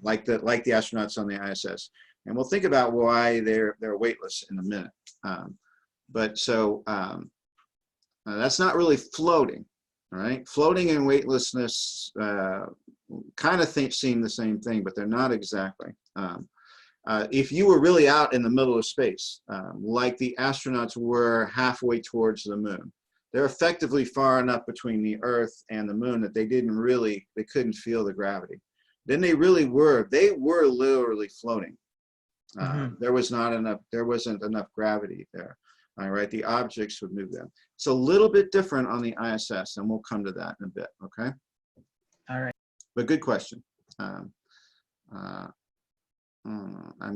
like the astronauts on the ISS. And we'll think about why they're weightless in a minute. But so that's not really floating, all right? Floating and weightlessness kind of seem the same thing, but they're not exactly. If you were really out in the middle of space, like the astronauts were halfway towards the moon, they're effectively far enough between the Earth and the moon that they couldn't feel the gravity. Then they were literally floating. There wasn't enough gravity there. All right, the objects would move them. It's a little bit different on the ISS, and we'll come to that in a bit, okay? All right. But good question. I'm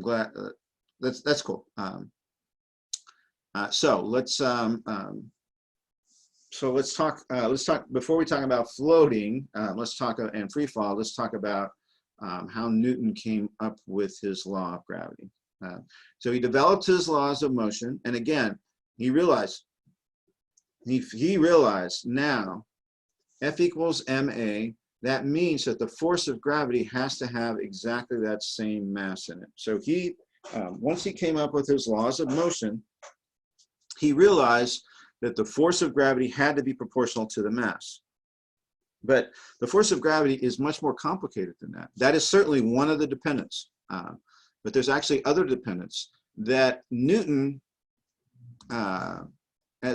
glad, that's cool. So let's talk, before we talk about floating, let's talk, and free fall, let's talk about how Newton came up with his law of gravity. So he developed his laws of motion, and again, he realized now F equals ma, that means that the force of gravity has to have exactly that same mass in it. So he, once he came up with his laws of motion, he realized that the force of gravity had to be proportional to the mass. But the force of gravity is much more complicated than that. That is certainly one of the dependents, but there's actually other dependents that Newton,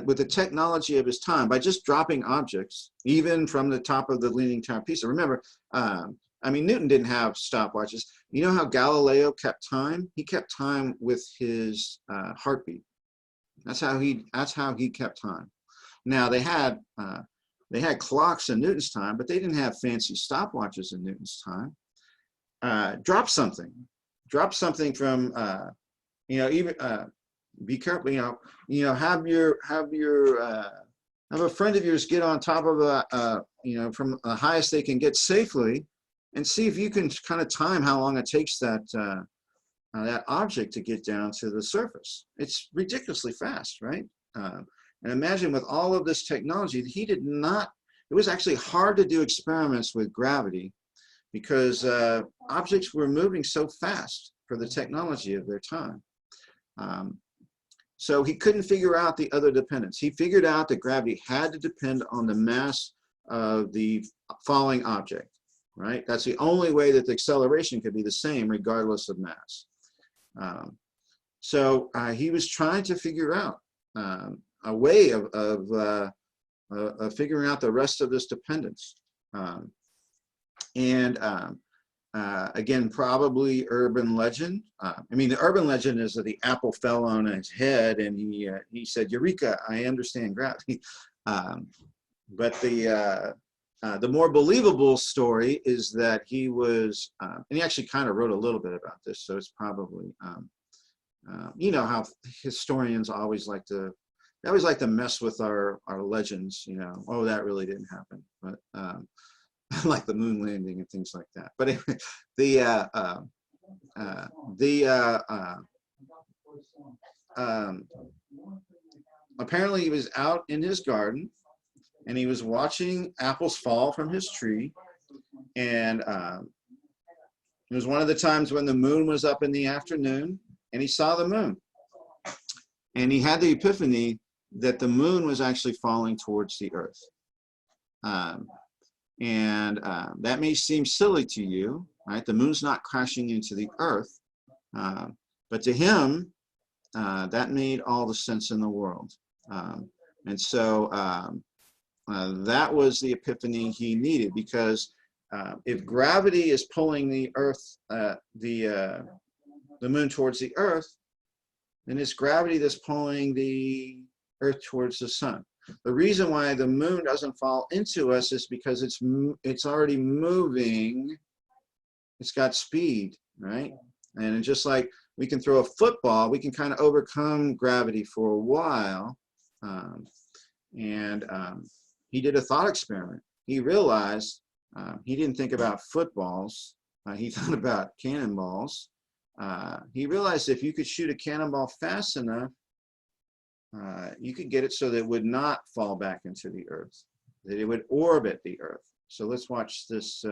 with the technology of his time, by just dropping objects, even from the top of the Leaning Tower of Pisa. Remember, I mean, Newton didn't have stopwatches. You know how Galileo kept time? He kept time with his heartbeat. That's how he kept time. Now they had clocks in Newton's time, but they didn't have fancy stopwatches in Newton's time. Drop something from even be careful. Have a friend of yours get on top of from the highest they can get safely, and see if you can kind of time how long it takes that object to get down to the surface. It's ridiculously fast, right? And imagine with all of this technology, it was actually hard to do experiments with gravity because objects were moving so fast for the technology of their time. So he couldn't figure out the other dependents. He figured out that gravity had to depend on the mass of the falling object, right? That's the only way that the acceleration could be the same regardless of mass. So he was trying to figure out a way of figuring out the rest of this dependence. Again, probably urban legend. I mean, the urban legend is that the apple fell on his head and he said, "Eureka, I understand gravity." But the more believable story is that he was, and he actually kind of wrote a little bit about this, so it's probably, you know how historians always like to mess with our legends, oh, that really didn't happen, but like the moon landing and things like that. But anyway, apparently he was out in his garden and he was watching apples fall from his tree, and it was one of the times when the moon was up in the afternoon, and he saw the moon, and he had the epiphany that the moon was actually falling towards the earth. That may seem silly to you, right? The moon's not crashing into the earth, but to him, that made all the sense in the world. And so that was the epiphany he needed, because if gravity is pulling the earth, the moon towards the earth, then it's gravity that's pulling the earth towards the sun. The reason why the moon doesn't fall into us is because it's already moving. It's got speed, right? And just like we can throw a football, we can kind of overcome gravity for a while. He did a thought experiment. He realized he didn't think about footballs. He thought about cannonballs. he realized if you could shoot a cannonball fast enough, you could get it so that it would not fall back into the earth, that it would orbit the earth. So let's watch this.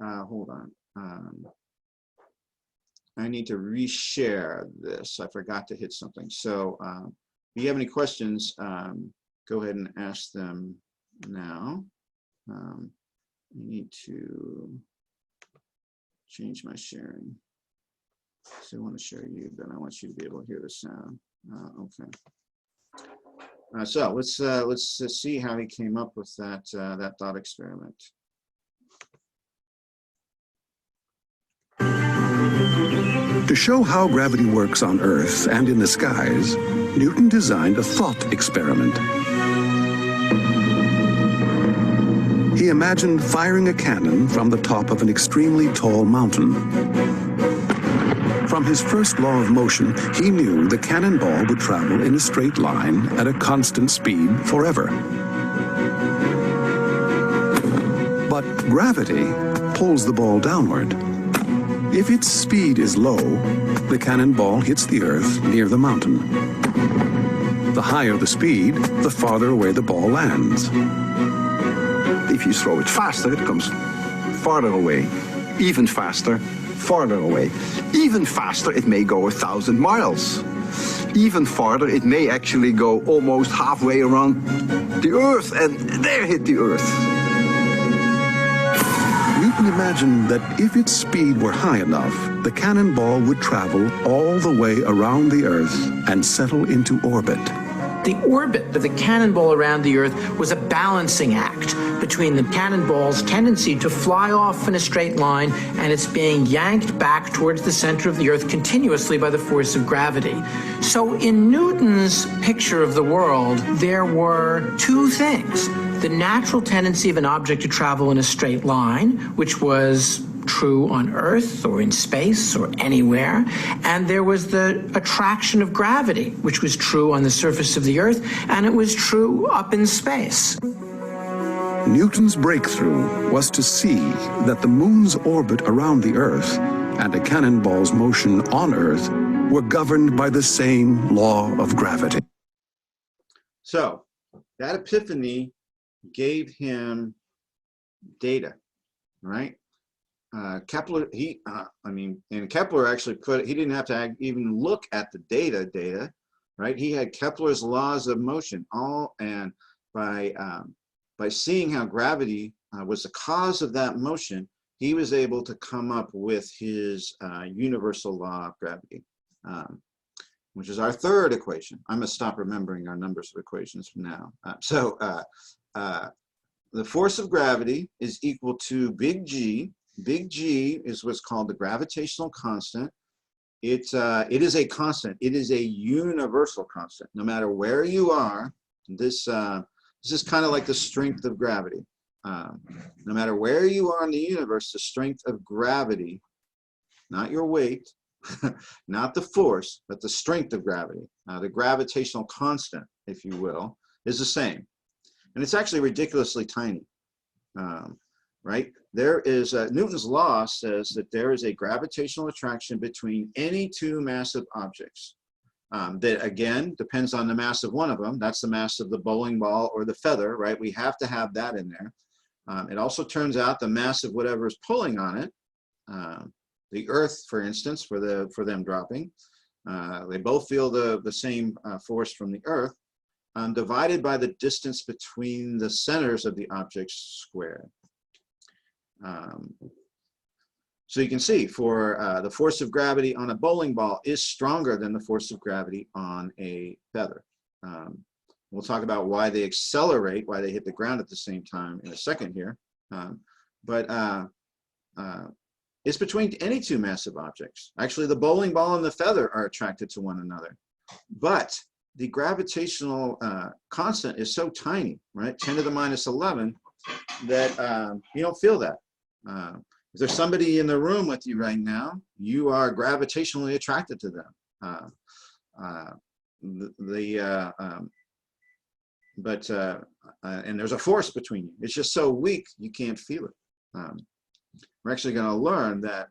Hold on. I need to reshare this. I forgot to hit something. So if you have any questions, go ahead and ask them now. I need to change my sharing. So I want to share you, but I want you to be able to hear the sound. Okay. So let's see how he came up with that that thought experiment. To show how gravity works on Earth and in the skies, Newton designed a thought experiment. He imagined firing a cannon from the top of an extremely tall mountain. From his first law of motion, he knew the cannonball would travel in a straight line at a constant speed forever. But gravity pulls the ball downward. If its speed is low, the cannonball hits the earth near the mountain. The higher the speed, the farther away the ball lands. If you throw it faster, it comes farther away. Even faster, farther away. Even faster, it may go 1,000 miles. Even farther, it may actually go almost halfway around the earth and there hit the earth. Newton imagined that if its speed were high enough, the cannonball would travel all the way around the Earth and settle into orbit. The orbit of the cannonball around the Earth was a balancing act between the cannonball's tendency to fly off in a straight line and its being yanked back towards the center of the Earth continuously by the force of gravity. So in Newton's picture of the world, there were two things. The natural tendency of an object to travel in a straight line, which was true on Earth or in space or anywhere, and there was the attraction of gravity, which was true on the surface of the Earth, and it was true up in space. Newton's breakthrough was to see that the moon's orbit around the Earth and a cannonball's motion on Earth were governed by the same law of gravity. So that epiphany gave him data, right? Kepler, and Kepler actually he didn't have to even look at the data, right? He had Kepler's laws of motion, and by seeing how gravity was the cause of that motion, he was able to come up with his universal law of gravity, which is our third equation. I'm gonna stop remembering our numbers of equations from now. The force of gravity is equal to big G. Big G is what's called the gravitational constant. It is a constant. It is a universal constant. No matter where you are, this is kind of like the strength of gravity. No matter where you are in the universe, the strength of gravity, not your weight, not the force, but the strength of gravity, the gravitational constant, if you will, is the same. And it's actually ridiculously tiny, right? There is, Newton's law says that there is a gravitational attraction between any two massive objects. That again, depends on the mass of one of them. That's the mass of the bowling ball or the feather, right? We have to have that in there. It also turns out the mass of whatever is pulling on it, the Earth, for instance, for them dropping, they both feel the same force from the Earth, divided by the distance between the centers of the objects squared. So you can see for the force of gravity on a bowling ball is stronger than the force of gravity on a feather. We'll talk about why they accelerate, why they hit the ground at the same time in a second here. It's between any two massive objects. Actually, the bowling ball and the feather are attracted to one another. But the gravitational constant is so tiny, right? 10 to the minus 11, that you don't feel that. If there's somebody in the room with you right now, you are gravitationally attracted to them. And there's a force between you. It's just so weak, you can't feel it. We're actually going to learn that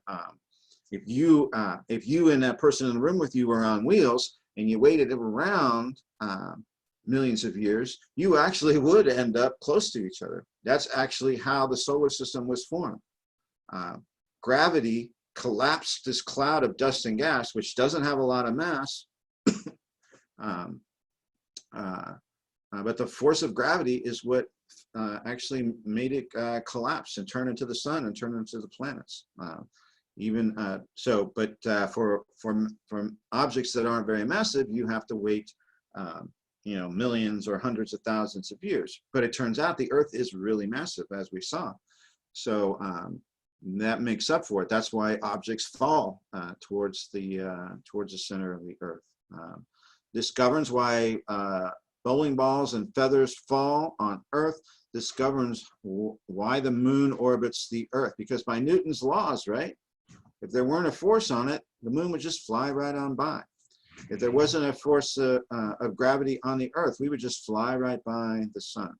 if you and that person in the room with you were on wheels and you waited around millions of years, you actually would end up close to each other. That's actually how the solar system was formed. Gravity collapsed this cloud of dust and gas, which doesn't have a lot of mass. But the force of gravity is what actually made it collapse and turn into the sun and turn into the planets. For objects that aren't very massive, you have to wait, millions or hundreds of thousands of years. But it turns out the Earth is really massive, as we saw. So that makes up for it. That's why objects fall towards the center of the Earth. This governs why bowling balls and feathers fall on Earth. This governs why the moon orbits the Earth, because by Newton's laws, right? If there weren't a force on it, the moon would just fly right on by. If there wasn't a force of gravity on the Earth, we would just fly right by the sun.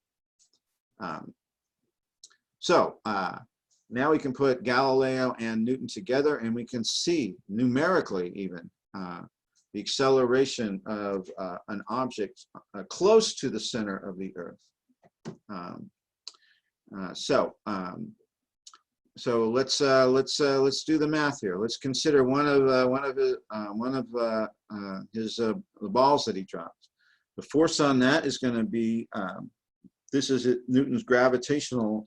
Now we can put Galileo and Newton together, and we can see numerically even the acceleration of an object close to the center of the Earth. So let's do the math here. Let's consider one of the balls that he dropped. The force on that is going to be this is Newton's gravitational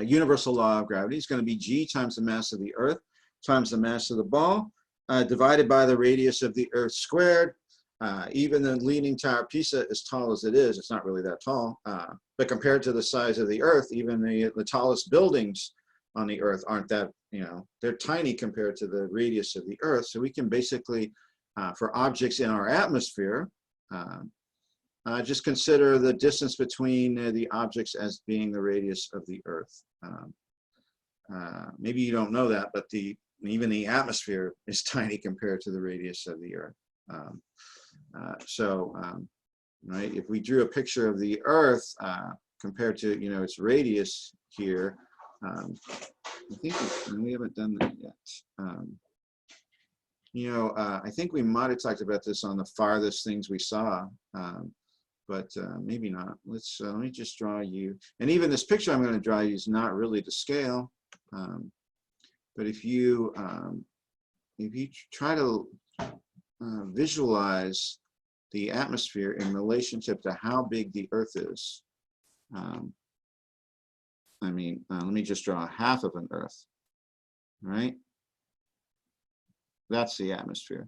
universal law of gravity. It's going to be g times the mass of the Earth times the mass of the ball divided by the radius of the Earth squared. Even the Leaning Tower of Pisa, as tall as it is, it's not really that tall. But compared to the size of the Earth, even the tallest buildings on the Earth aren't that, they're tiny compared to the radius of the Earth. So we can basically, for objects in our atmosphere, just consider the distance between the objects as being the radius of the Earth. Maybe you don't know that, but even the atmosphere is tiny compared to the radius of the Earth. Right, if we drew a picture of the Earth compared to its radius here, I think we haven't done that yet. I think we might have talked about this on the farthest things we saw, but maybe not. Let me just draw you. And even this picture I'm going to draw you is not really to scale, but if you try to visualize the atmosphere in relationship to how big the Earth is. Let me just draw half of an Earth, right? That's the atmosphere.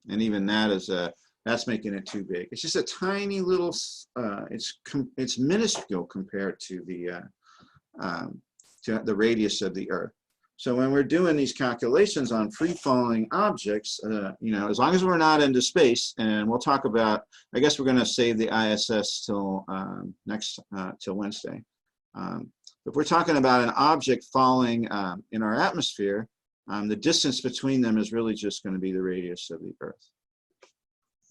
And even that is that's making it too big. It's just a tiny little, it's minuscule compared to the radius of the Earth. So when we're doing these calculations on free-falling objects, as long as we're not into space, and we'll talk about, I guess we're going to save the ISS till till Wednesday. If we're talking about an object falling in our atmosphere, the distance between them is really just going to be the radius of the Earth.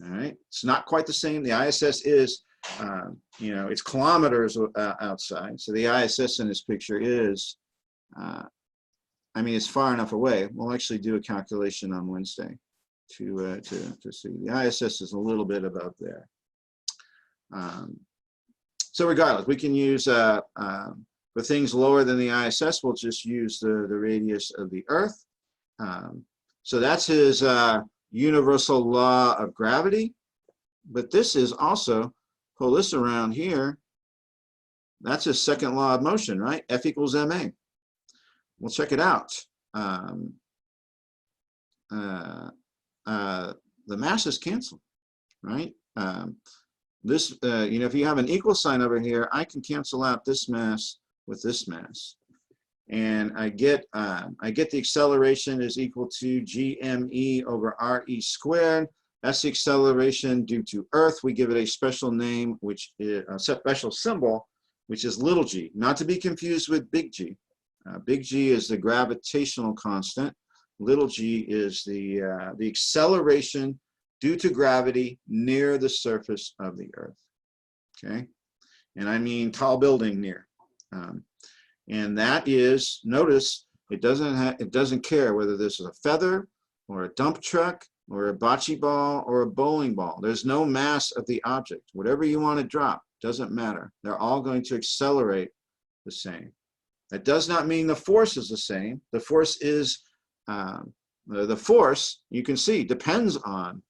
All right, it's not quite the same. The ISS is, it's kilometers outside. So the ISS in this picture is. It's far enough away. We'll actually do a calculation on Wednesday to see. The ISS is a little bit above there. So regardless, we can use, for things lower than the ISS, we'll just use the radius of the Earth. So that's his universal law of gravity. But this is also, pull this around here, that's his second law of motion, right? F equals ma. We'll check it out. The masses cancel, right? If you have an equal sign over here, I can cancel out this mass with this mass, and I get the acceleration is equal to gme over re squared. That's the acceleration due to Earth. We give it a special name, which is a special symbol, which is little g, not to be confused with big G. Big G is the gravitational constant. Little g is the acceleration due to gravity near the surface of the Earth. Okay, and I mean tall building near. And that is, notice, It doesn't care whether this is a feather or a dump truck or a bocce ball or a bowling ball. There's no mass of the object. Whatever you want to drop, doesn't matter. They're all going to accelerate the same. That does not mean the force is the same. The force is, the force, you can see, depends on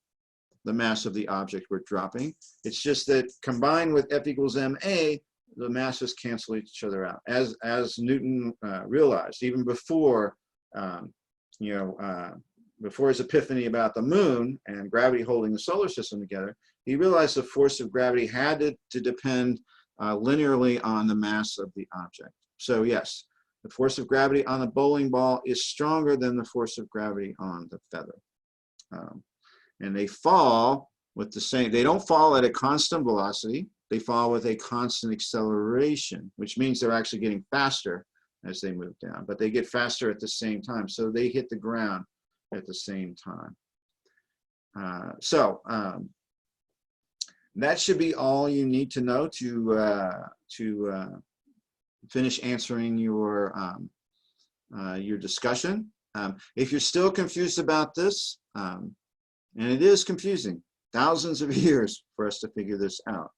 the mass of the object we're dropping. It's just that combined with F equals ma, the masses cancel each other out. As Newton realized, even before, before his epiphany about the moon and gravity holding the solar system together, he realized the force of gravity had to depend linearly on the mass of the object. So yes, the force of gravity on the bowling ball is stronger than the force of gravity on the feather. And they fall with the same, they don't fall at a constant velocity, they fall with a constant acceleration, which means they're actually getting faster as they move down, but they get faster at the same time. So they hit the ground at the same time. That should be all you need to know to finish answering your discussion. If you're still confused about this, and it is confusing, thousands of years for us to figure this out.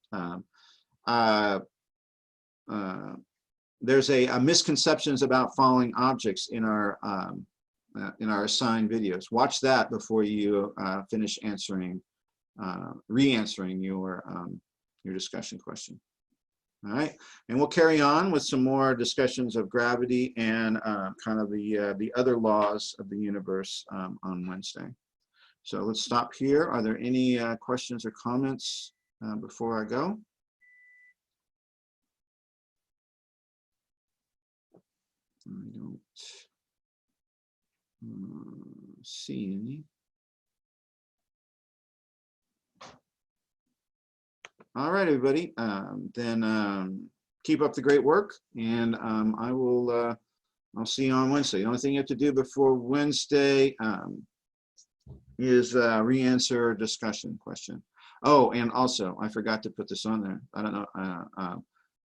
There's a misconceptions about falling objects in our assigned videos. Watch that before you finish answering, re-answering your discussion question. All right, and we'll carry on with some more discussions of gravity and kind of the other laws of the universe on Wednesday. So let's stop here. Are there any questions or comments before I go? I don't see any. All right, everybody. Then keep up the great work, and I'll see you on Wednesday. The only thing you have to do before Wednesday is re-answer discussion question. Oh, and also, I forgot to put this on there. I don't know.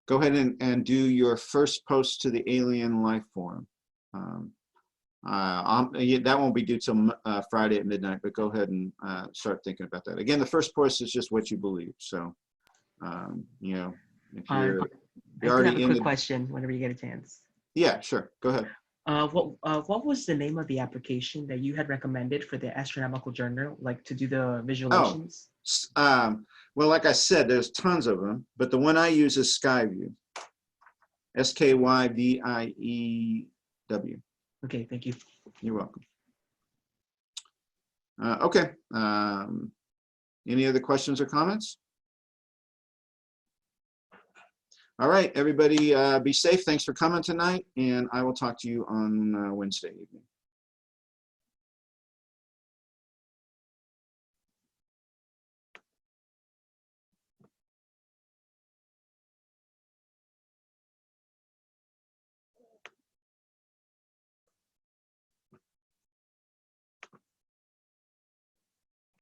Go ahead and do your first post to the alien life forum. That won't be due till Friday at midnight, but go ahead and start thinking about that. Again, the first post is just what you believe. So, if you're already in quick question whenever you get a chance. Yeah, sure. Go ahead. What was the name of the application that you had recommended for the astronomical journal, like to do the visualizations? Well, like I said, there's tons of them, but the one I use is Skyview. SKYVIEW. Okay, thank you. You're welcome. Okay. Any other questions or comments? All right, everybody, be safe. Thanks for coming tonight, and I will talk to you on Wednesday evening.